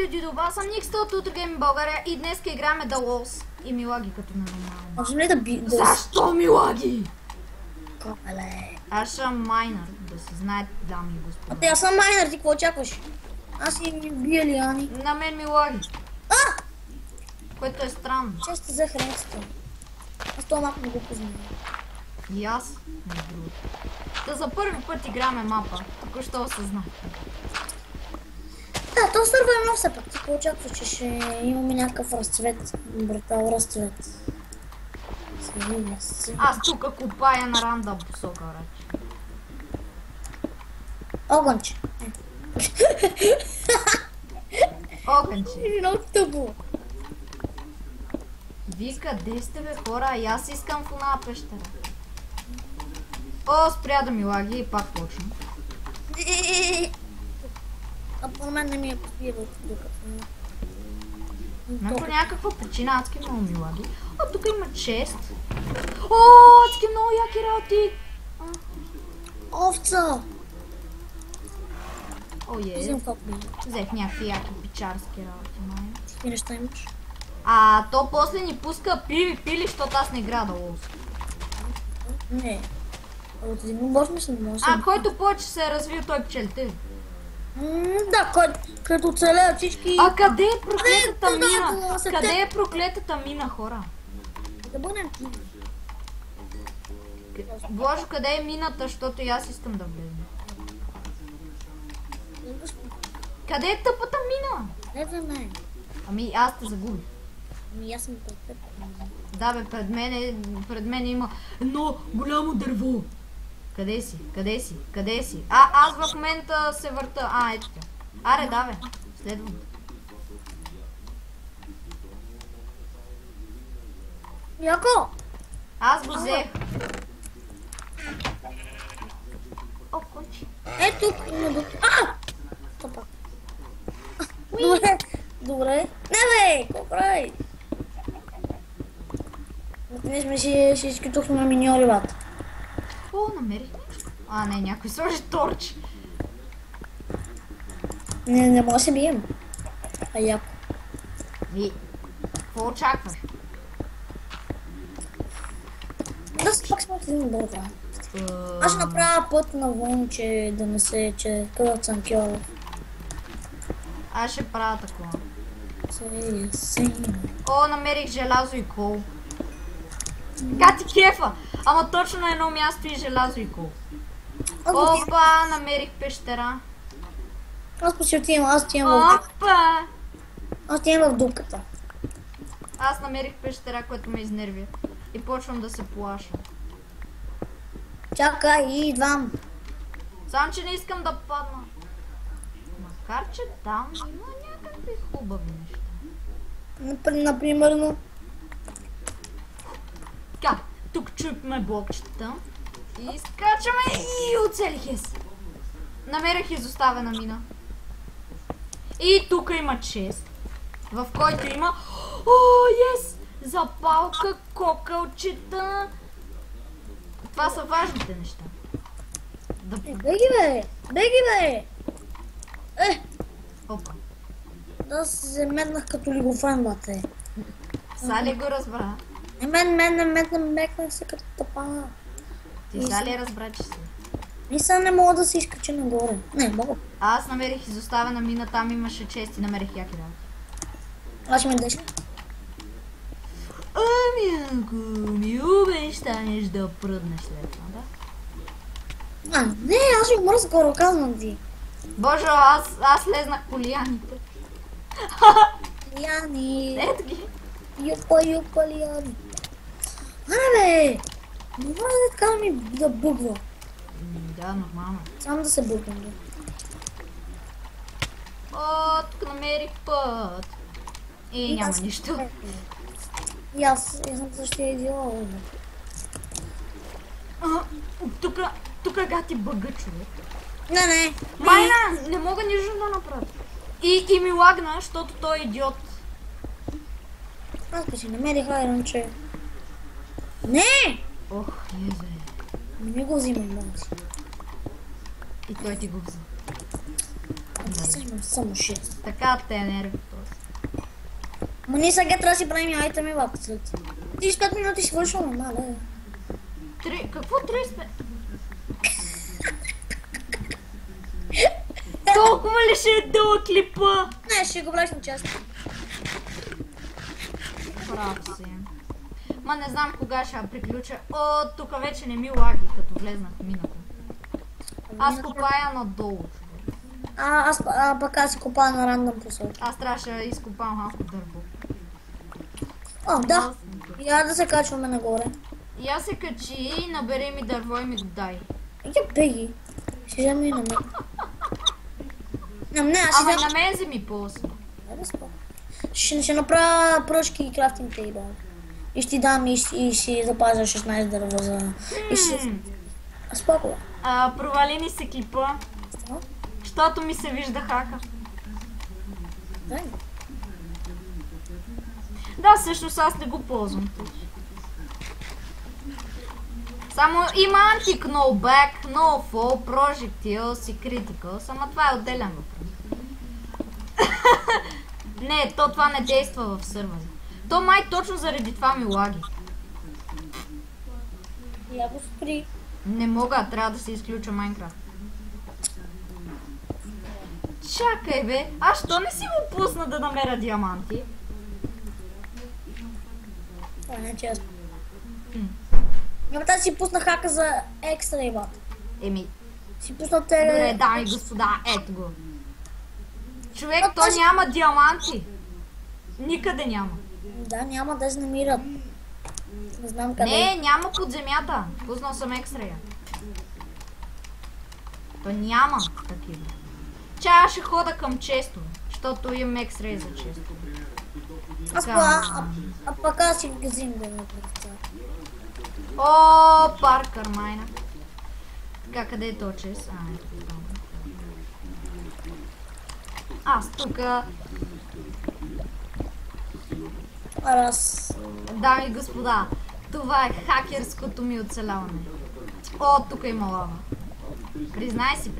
Люди, добра съм Ник от Утро Гейм България и днес играме да лос. И ми лаги като нормално. Можем ли да... Защо ми лаги? Копеле. Аз съм майнър, да си знаете, дами и господа. А те, аз съм майнър, ти какво очакваш? Аз си ми бия Лиани. На мен ми лаги. А! Което е странно. Често за хренцата. Аз това малко не го познавам. И аз, между другото. Да за първи път играме мапа. Току-що осъзнах. Да, то сърва е много все пак. Ти какво очакваш, че ще имаме някакъв разцвет. Брутал разцвет. Аз тук копая на рандъм посока, рачи. Огънче. Огънче. Много тъпо. Вие къде сте, бе, хора? И аз искам в една пещера. О, спря да ми лаги и пак почна. А по мен не ми е подбирал докато. Мен по някаква причина адски много ми лаги. О, тук има чест. О, адски много яки работи. Овца! О, Взем как ми. взех някакви яки пичарски работи, май. Какви неща имаш? А то после ни пуска пили, защото аз не игра да лоус. Не. От един бож мисля, не може. А, който повече се е развил, той пчелите. Да, като оцелеят всички... А къде е проклетата Не, мина? да, Къде е проклетата мина, хора? Да бъдем ти. Боже, къде е мината, защото и аз искам да влезем. Къде е тъпата мина? Не за мен. Ами аз те загубих. Ами аз съм пред теб. Да бе, пред мен има едно голямо дърво. Къде си? Къде си? Къде си? Аз в момента се върта. Ето тя. Аре, да бе. Следвам. Яко! Аз го взех. О, кончи. Ето тук има дух. Топа. Добре. Добре. Не бе! Какво прави? Ние сме си изкитохме на миньори, бат. О, намерих нещо. Не, някой сложи торч. Не може да се бием. Яко. Ви, какво очакваш? Да си пак сме от един добър, да. Аз ще направя път навън, че да не се, че къдът съм кьолов. Аз ще правя такова. Се. О, намерих желязо и кол. Гати кефа! Ама точно на едно място и желязо и кол. Опа, намерих пещера. Аз си отивам, аз отивам в... Опа! Аз отивам в дупката. Аз намерих пещера, което ме изнервя. И почвам да се плаша. Чакай, идвам. Само, че не искам да падна. Макар, че там има някакви хубави неща. Например, Така, тук чупме блокчета. И скачаме и оцелих се. Намерих изоставена мина. И тук има чест, в който има... О, ес! Запалка, кокълчета. Това са важните неща. Беги бе! Беги бе! Опа. Да се метнах като лигофрен, бате. Са ли го разбра? Мекнах се като тъпана. Ти са ли разбра, че си? Мисля, не мога да се изкача нагоре. Не, мога. Аз намерих изоставена мина, там имаше чест и намерих яки работи. Аз ще ме деш. Ами ако ми обещанеш да пръднеш след това, да? Не, аз ще умра скоро, казвам ти. Боже, аз лезнах по лияните. Лияни. Ето ги. Юпа, лияни. Бе! Не може да така да бъгва. Да, нормално. Само да се бъгвам, да. О, тук намерих път. И няма нищо. И аз съм същия идиот. Тук гати бъга, човек. Не. Майна, не мога нищо да направя. И ми лагна, защото той е идиот. Аз си намерих айронче. Не! Ох, езе. Не го взимай, мога си. И той ти го взе. Аз имам само 6. Така те нерви този. Ма ние сега трябва да си правим айтеми вапът след. Ти с 5 минути си вършваме, мале. Какво 30? Толкова ли ще е дълъг клипа? Не, ще го влезем част. Прав си. Ма не знам кога ще приключа. О, тук вече не ми лаги, като влезнах в мината. Аз копая надолу. Пък аз си копая на рандъм посока. Аз трябваше да изкопам малко дърво. О, да. Я да се качваме нагоре. И аз се качи и набери ми дърво и ми го дай. Я беги. Ще взема и на мен. Не, аз ще Ама взема. на мен вземи после. Ще направя пръчки и крафтинг тейбъл. И ще ти дам и ще запазя 16 дърва за... И ще... Спокойно. Провали ни се клипа, защото ми се вижда хака. Дай. Да, всъщност аз не го ползвам. Само има антик, no back, no fall, projectiles и criticals, ама това е отделен въпрос. Не, това не действа в сървъра. То май точно заради това ми лаги. Я го спри. Не мога, трябва да се изключа Майнкрафт. Чакай бе, аз що не си му пусна да намеря диаманти? Това не е честно. Няма си пусна хака за екстра ебат. Еми, Си пусна добре, дами и господа, ето го. Човек, то няма диаманти. Никъде няма. Да, няма да се намират. Не знам къде. Не, няма под земята. Пуснал съм екстрея. То няма такива. Аз ще хода към често, защото имам екстрея за често. Пък аз си газим да ме представя. О, Паркър майна. Така, къде е то чест? Аз тука. Дами и господа, това е хакерското ми оцеляване. О, тук има лава. Признай си.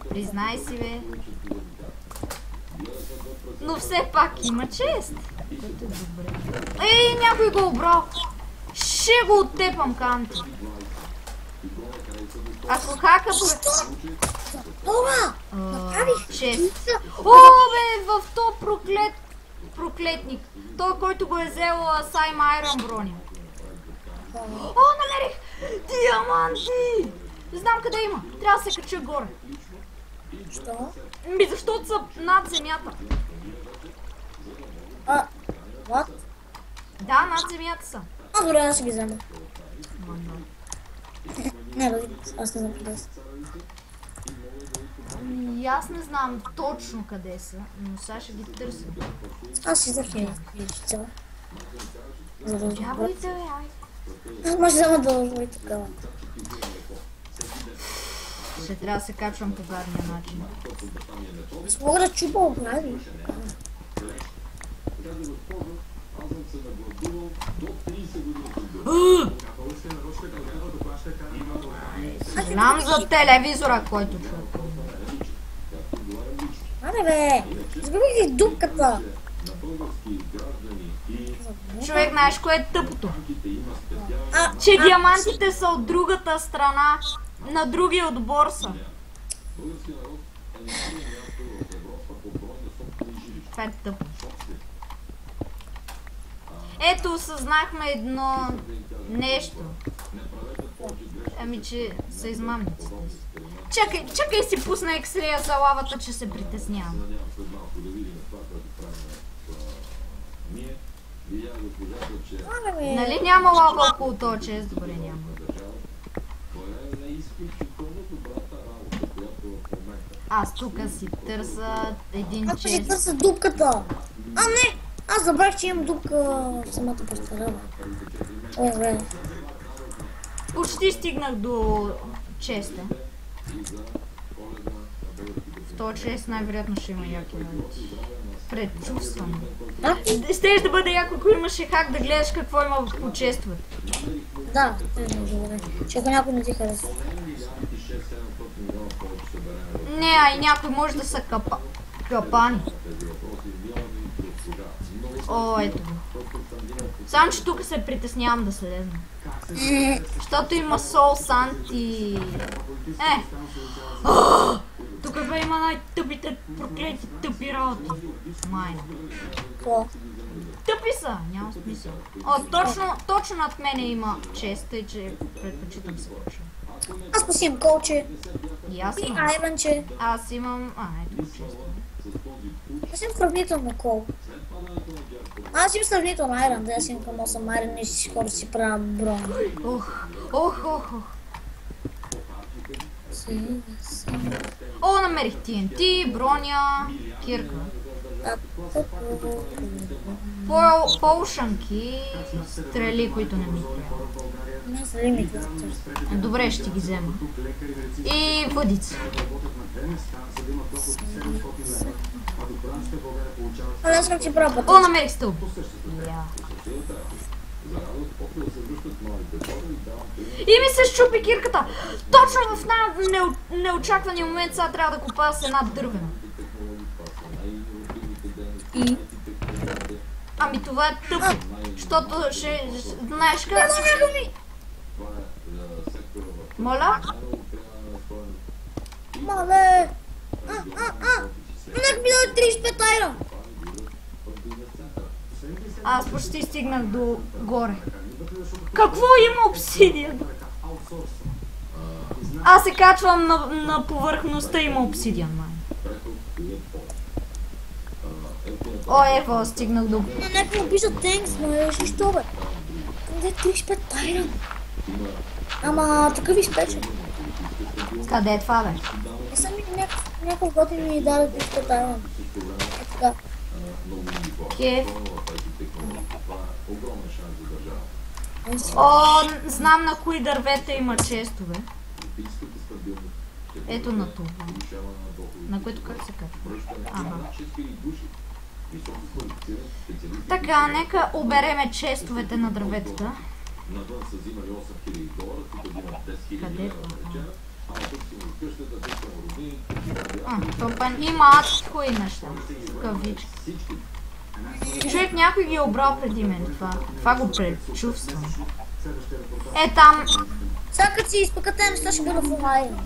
Признай си, бе. Но все пак има чест. Което е добре. Ей, някой го обрал. Ще го оттепам, Канти. Ако хака... Това! Направих! Чест. О, бе, в то проклетник. Той, който го е взел Сайм Айрон броня. О, намерих! Диаманти! Знам къде има. Трябва да се кача горе. Що? Защото са над земята. What? Да, над земята са. Добре, аз ще ги взема. Не, бъди, аз не знам къде са. И аз не знам точно къде са, но сега ще ги търся. Аз си за хейчица. Дяволите, бе, айде. Аз може да взема дължа и такава. Ще трябва да се качвам по гадния начин. Аз мога да чупа образи. Знам за телевизора, който чуя. Аре бе, изгубих ли дупката? Човек, знаеш кое е тъпото? Че диамантите са от другата страна, на другия отбор са. Това е тъпо. Ето, осъзнахме едно нещо. Ами, че са измамниците. Чакай си пусна екстрея за лавата, че се притеснявам. Нали няма лава около този чест? Добре, няма. Аз тук си търся един Аз си чест. търся дупката. А не, аз забрах, че имам дупка в самата постарава. Ой, бе. Почти стигнах до честа. В този чест най-вероятно ще има яки работи. Предчувствам. Щеш да бъде яко, ако имаше хак да гледаш какво има по чествата. Да, е много добре. Че ако някой не ти харесва. Не, а и някой може да са капани. О, ето го. Само, че тук се притеснявам да слезна. Защото има сол, санд и... Тук бе има най-тъпите проклети тъпи работи. Майна. Какво? Тъпи са, няма смисъл. О, точно над мене има чест, тъй че предпочитам се лъча. Аз пък си имам колче. И аз И имам. айронче. Аз имам... ето чест. Аз имам сравнително кол. Аз имам сравнително айрон, да аз имам към 8 айрон и си хора си правя брон. Ох. О, намерих TNT, броня, кирка. Полшанки, стрели, които не ми трябва. Не са лимити. Добре, ще ги взема. И въдица. Але аз съм си правя път. О, намерих стълб. И ми се щупи кирката. Точно в неочаквания момент сега трябва да купа с една дървена. И? Ами това е тъпо, защото ще... Знаеш как... Моля? Мале! Нека ми даде 35 айрон. Аз почти стигнах до горе. Какво има обсидиан? Аз се качвам на повърхността, има обсидиан, май. О, ево, стигнах до... Нека му пиша тенкс, но е що бе? Къде 35 айрон? Ама такъв изпечен. Къде е това, бе? Не съм някакъв готин ми даде 35 айрон. Е така. Кеф. О, знам на кои дървета има честове. Ето на това. На което как се качва? Ага. Така, нека обереме честовете на дърветата. Къде е това? Има адско и неща. Кавички. Човек някой ги е обрал преди мен това. Това го предчувствам. Е там. Сега като си изпъкате неща ще бъда в онлайн.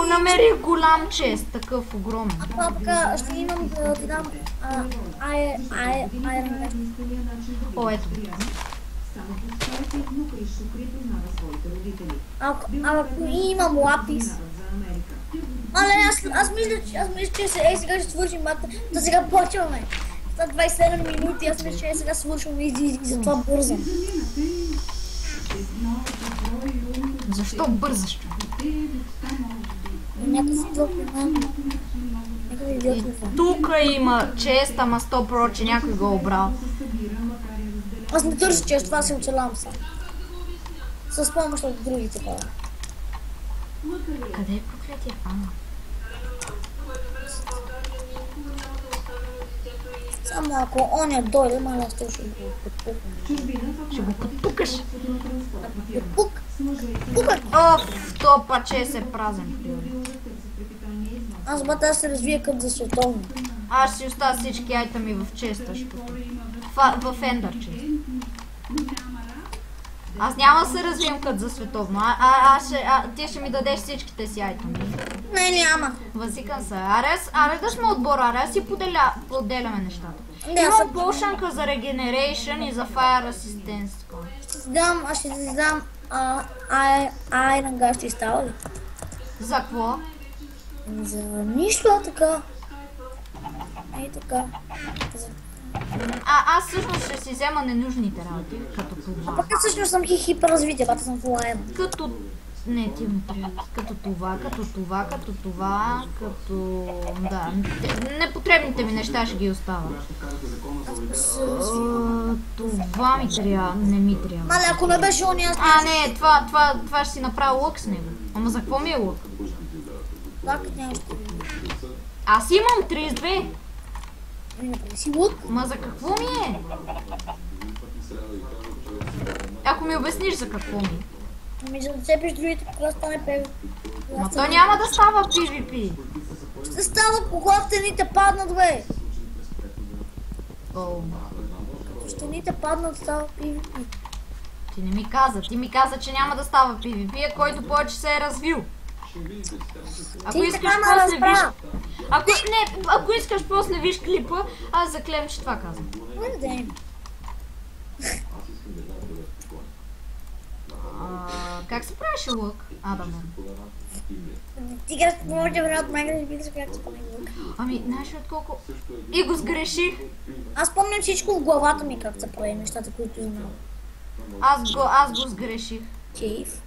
Намерих голям чест, такъв огромен. А папка, ще имам да ти дам айрон. О, ето. Ако имам лапис. Але аз мисля, че сега ще свършим мата. То сега почваме. За 27 минути, аз мисля, че сега свършваме и затова бързам. Защо бързаш? Някакъв си друг Тук има чест, ама 100%, че някой го е обрал. Аз не търся чест, това се оцелявам сам. С помощ от другите хора. Къде е проклятие? Само ако оня дойде, маля аз ще го подпукам. Ще го подпукаш. Подпук! Пукай! Оф, то паче се празен. Аз бата се развия като за световно. Аз ще си оставя всички айтами в честа. В ендър чест. Аз няма да се развием като за световно. Ти ще ми дадеш всичките си айтами. Не, няма. Възикам се. Аре да сме отбор, аре си поделяме нещата. Имам полшанка за регенерейшн и за fire assistance. Аз ще ти дам айрон гаш, ти става ли? За какво? За нищо, така. Ей така. Аз всъщност ще си взема ненужните работи, като това. Пък аз всъщност съм хипер развитие, бата съм фулайм. Като... Не, ти му трябва. Като това, като това, като това, като... Да, непотребните ми неща ще ги оставя. Това ми трябва, не ми трябва. Мале, ако не беше он, аз... Не, това ще си направя лък с него. Ама за какво ми е лък? Как нямаш? Аз имам 32. Си лук? Ма за какво ми е? Ако ми обясниш за какво ми е. Ами за да цепиш другите, кога стане PvP. Ма то няма да става PvP. Ще става, когато стените паднат, бе. О, Като стените паднат, става PvP. ти не ми каза. Ти ми каза, че няма да става PvP, а който повече се е развил. Ако Ти искаш така ме после виж... разбра. Ако искаш после виж клипа, аз заклем, че това казвам. Добре, ден. Как се правеше лък? Да, Ти гледаш по повече време от мен, да питаш как се прави лък. Ами, знаеш ли от колко... И го сгреших. Аз помням всичко в главата ми как се прави нещата, които знам. Аз го сгреших. Кейв.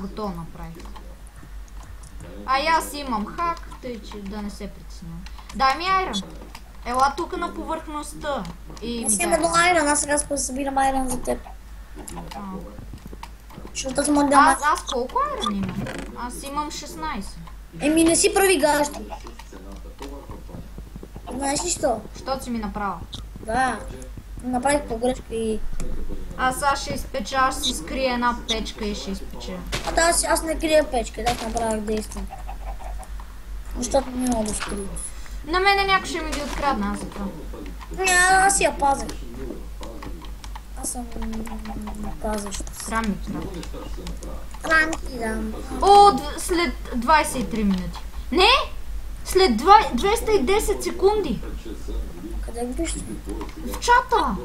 Готово направих. И аз имам хак, тъй че да не се притеснявам. Дай ми айрон. Ела тук на повърхността. И Аз ми имам дай. едно айрон, аз сега събирам айрон за теб. А. Защото аз мога да... Аз колко айрон имам? Аз имам 16. Еми не си прави гаща. Знаеш ли що? Що си ми направил? Да. Направих погрешка и... Аз ще изпеча, аз си скрия една печка и ще изпеча. Аз не крия печка, да направих действие. Защото не мога да скрия. На мене някой ще ми ги открадна, аз за това. Аз си я пазя. Аз съм пазещ. Трябва ми трябва. Трябва ти дам. След 23 минути. Не! След 210 секунди. Къде го вижте? В чата.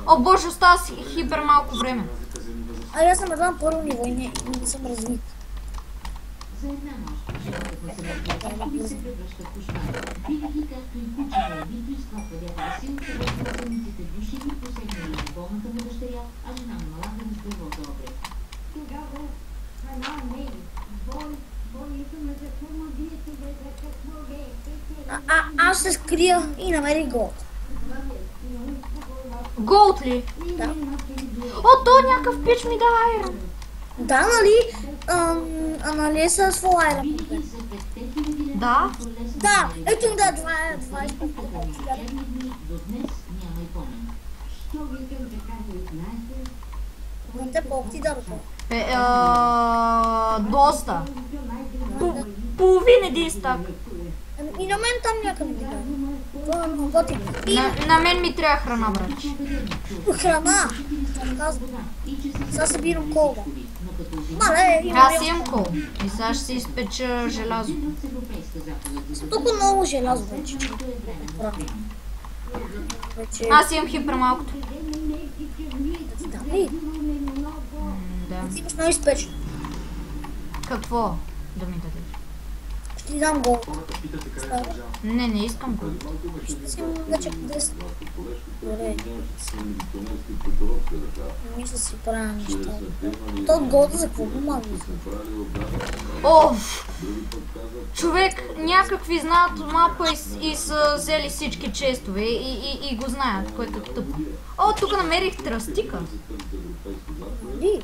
О боже, остава си хипер малко време. Аз съм едва на първо ниво и не съм развит. За една нощ, животът на събирателите се превръща в кошмар. Винаги, както и кучето, нито изклапва дявола силата в самите души и посегнали на болната му дъщеря, а жена му налага на здраво добре. Тогава храна не е. Боите за помогите, за какво е. Аз се скрия и намерих голд. Голд ли? Да. То някакъв пич ми дава айрон. Да, нали? Нали е с фул айрон? Винаги за 5000 Да. Да, ето да, 25 черни дни до днес няма и помен. Що викам така да знаете? На те колко ти дадоха? Доста. Половин един стак. И на мен там някъде ми даде. Това е много готино. И На мен ми трябва храна, брач. храна. Казвам. Сега събирам колба. Но като жена Мале, има Аз имам кол. И сега ще си изпеча желязо. с европейска заповед за тук много желязо вече. което е време на Вече... Аз имам хипер малкото. Да, ли? Да. Ти имаш много изпечено. Какво да ми дадеш? Ще ти дам гол. Не искам го. Ще си вече 10. Добре. Не мисля да си правя неща. То от голда за какво помага? Човек, някакви знаят от мапа и са взели всички честове и го знаят, което е тъпо. Тук намерих тръстика. Ли?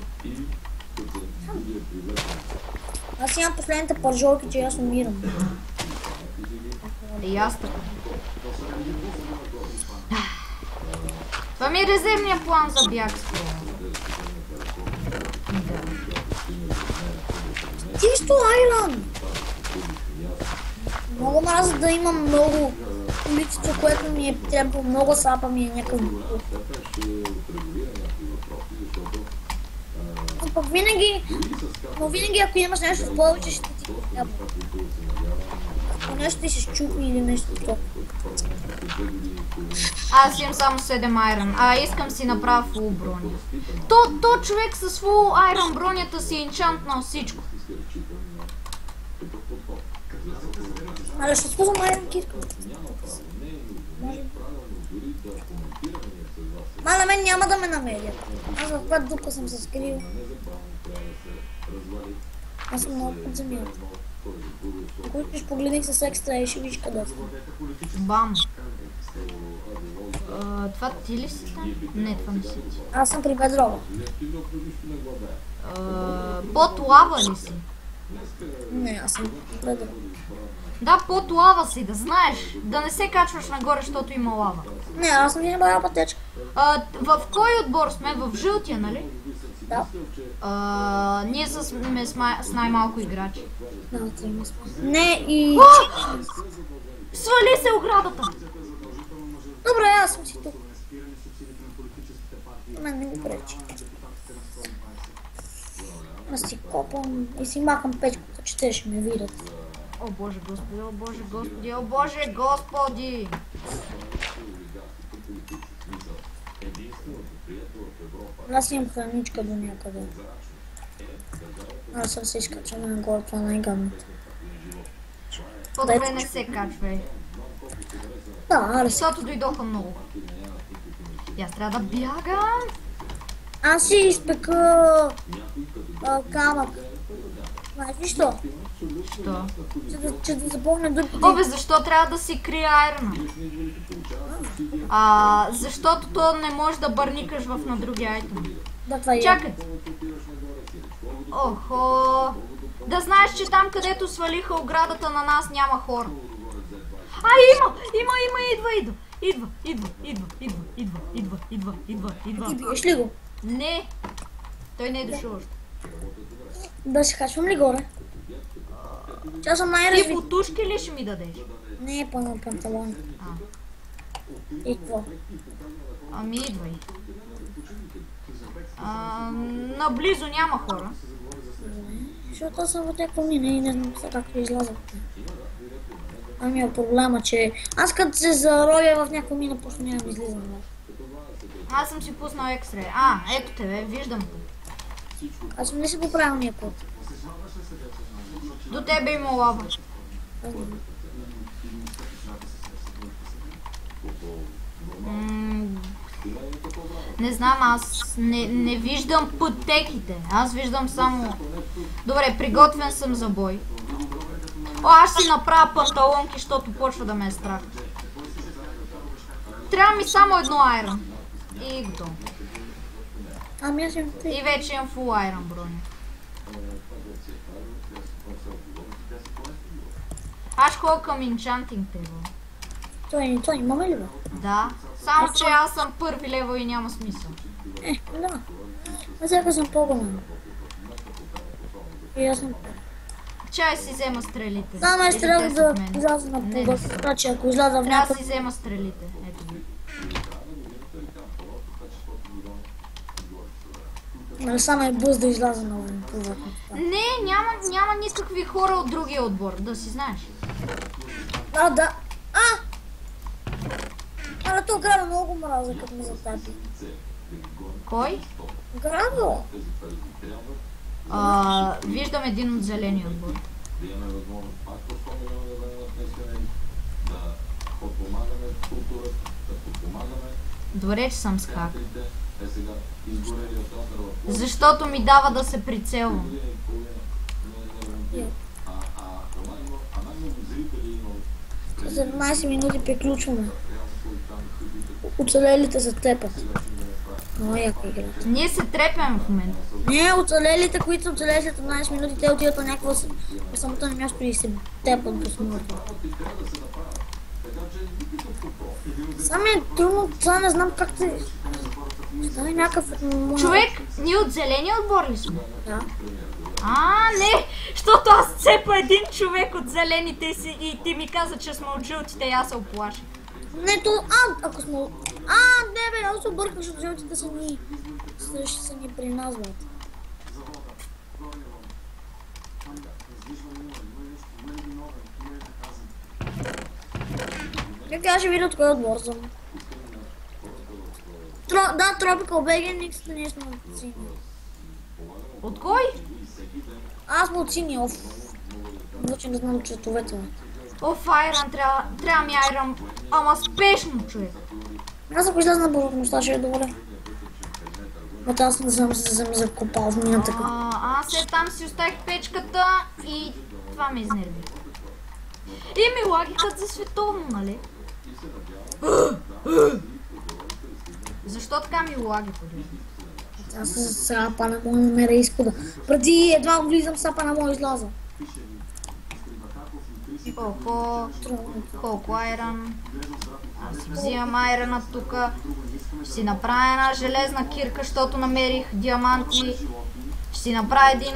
Аз имам последните пържолки, че аз умирам. И аз така. Това ми е резервния план за бяг скоро. Ти виж айрон! Много мраза да имам много количество, което ми е трябва много сапа ми е някакъв. Но пък винаги ако имаш нещо в повече, ще ти трябва. Ако нещо ти се щупи или нещо такова. Аз имам само 7 айрон, искам си направя фул броня. То човек с фул айрон бронята си е инчантнал всичко. Але ще използвам айрон кирка. На мен няма да ме намерят. Аз в каква дупка съм се скрил. Аз съм много под земята. Ако искаш погледних с екстра и ще видиш къде съм. Бам. Това ти ли си там? Не, това не си ти. Аз съм при бедрова. Под лава ли си? Не, аз съм при бедрова. Да, под лава си, да знаеш. Да не се качваш нагоре, защото има лава. Не, аз съм ви набавя пътечка. В кой отбор сме? В жълтия, нали? Да. Ние сме с най-малко играчи. Да, трима сме. Не и... Свали се оградата! Добре, аз съм си тук. Мен не ми пречи. Аз си копам и си махам печката, че те ще ме видят. О боже господи, о боже господи, о боже господи! Аз имам храничка до някъде. Аз съм се изкачал нагоре, това най-гадното. По-добре не се качвай. Да, аре. Защото дойдоха много. И аз трябва да бягам. Аз си изпека камък. Знаеш ли що? Що? Че да запълня дупите. Обе, защо трябва да си крие айрона? Защото то не може да бърникаш на други айтеми. Да, това е. Чакай! Охо! Да знаеш, че там, където свалиха оградата на нас, няма хора. Идва. Ти биеш ли го? Не! Той не е дошъл още. Да се качвам ли горе? Че аз съм Ти най-развит. бутушки ли ще ми дадеш? Не е пълно панталони. И какво? Ами идвай. Наблизо няма хора. Защото аз съм в някаква мина и не знам как да изляза. Ами е проблема, че аз като се заровя в някаква мина, просто няма да излизам. Аз съм си пуснал екстра. Ето те, бе, виждам те. Аз не си по правилния път. До тебе има лава. Не знам, аз не виждам пътеките. Аз виждам само... Добре, приготвен съм за бой. Аз си направя панталонки, защото почва да ме е страх. Трябва ми само едно айрон. И готово. Ами аз имам три. И вече имам фул айрон броня. Аз ходя към Enchanting Table. Той имаме ли бе? Да. Само че аз съм първи левел и няма смисъл. Да. Аз сега съм по-голям. И аз съм... Чай си взема стрелите. Да, ме трябва да изляза на Не, плуга. не. Значи ако изляза в Трябва да някакъв... си взема стрелите. Ето ги. Нали само е бъз да изляза на плуга. Не, няма никакви хора от другия отбор, да си знаеш. Да. Але то града много мраза, като ме затапи. Кой? Града? Виждам един от зеления отбор. Добре, че съм с хак. Защото ми дава да се прицелвам. За 17 минути приключваме. Оцелелите се трепат. Много яка игра. Ние се трепем в момента. Не, оцелелите, които са оцелели след 15 минути, те отиват на някакво самото на място и се трепат до смърт. Само е трудно, това не знам как те... Става някакъв... Човек, ние от зеления отбор ли сме? Да. Не! Защото аз цепа един човек от зелените и ти ми каза, че сме от жълтите и аз се оплаших. Не, то... ако сме... не бе, аз се обърках, защото жълтите са ни... Ще са ни при нас, брат. Как аз ще видя от кой отбор съм? Да, Tropical BG, ние сме от сини. От кой? Аз съм от сини, Вече не знам цветовете. Оф, айрон, трябва ми айрон. Ама спешно, човек. Аз ако изляза на повърхността, ще е добре. Вот аз не знам се съм закопал в мината. Аз там си оставих печката и това ме изнерви. И ми лагикът за световно, нали? Защо така ми лаги подиви? Аз сега пана мога да намеря изхода. Преди едва влизам, сега пана мога изляза. Колко айрон? Аз си взимам айрона тука. Ще си направя една железна кирка, защото намерих диаманти. Ще си направя един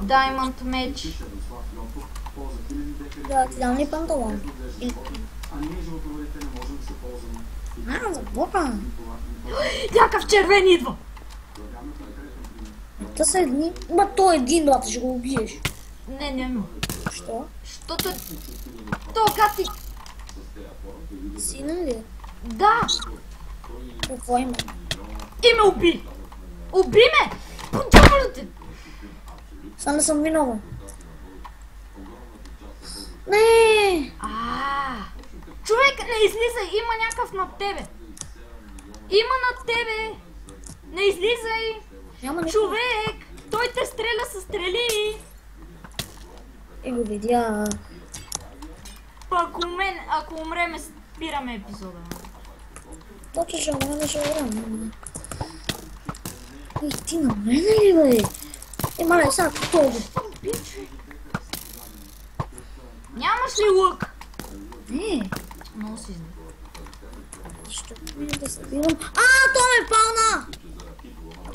даймонд меч. Да, ти дам ли панталон? Запока. Някакъв червен идва! Та са едни. Ма той един, брат, ще го убиеш. Не. Що? Защото... То как ти... Сина ли? Да! Какво има? И ме уби! Уби ме! Подявалите! Сега не съм виновен. Не! Човек, не излизай! Има някакъв над тебе! Има над тебе! Не излизай! Няма нищо. Човек! Той те стреля със стрели! И го видя. Ако умреме, спираме епизода. Точно ще умреме, ще умреме. Ти на мене ли, бе? Мале, сега какво? Нямаш ли лък? Не. Много си знам. Защо ми да събирам? То ме пална!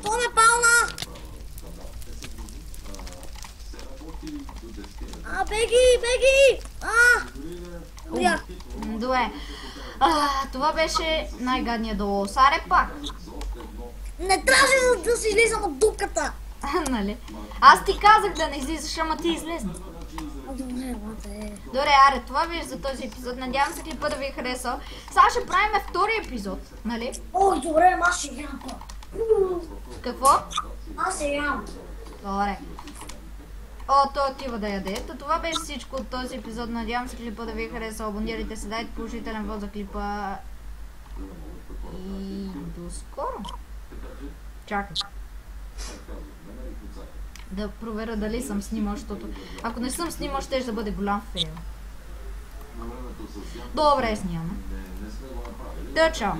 То ме пална! Беги! Умрях. Добре. Това беше най-гадният долос. Аре пак. Не трябваше да си излизам от дупката. Нали? Аз ти казах да не излизаш, ама ти излезна. Добре, аре, това беше за този епизод. Надявам се клипа да ви е харесал. Сега ще правим втори епизод, нали? Ой, добре, аз ще ям. Какво? Аз ще ям. Добре. Той отива да яде. Това беше всичко от този епизод. Надявам се клипа да ви е харесал. Абонирайте се, дайте положителен вот за клипа. И до скоро. Чакай. Да проверя дали съм снимал, защото ако не съм снимал, ще да бъде голям фейл. Добре, снимаме. Да, чао.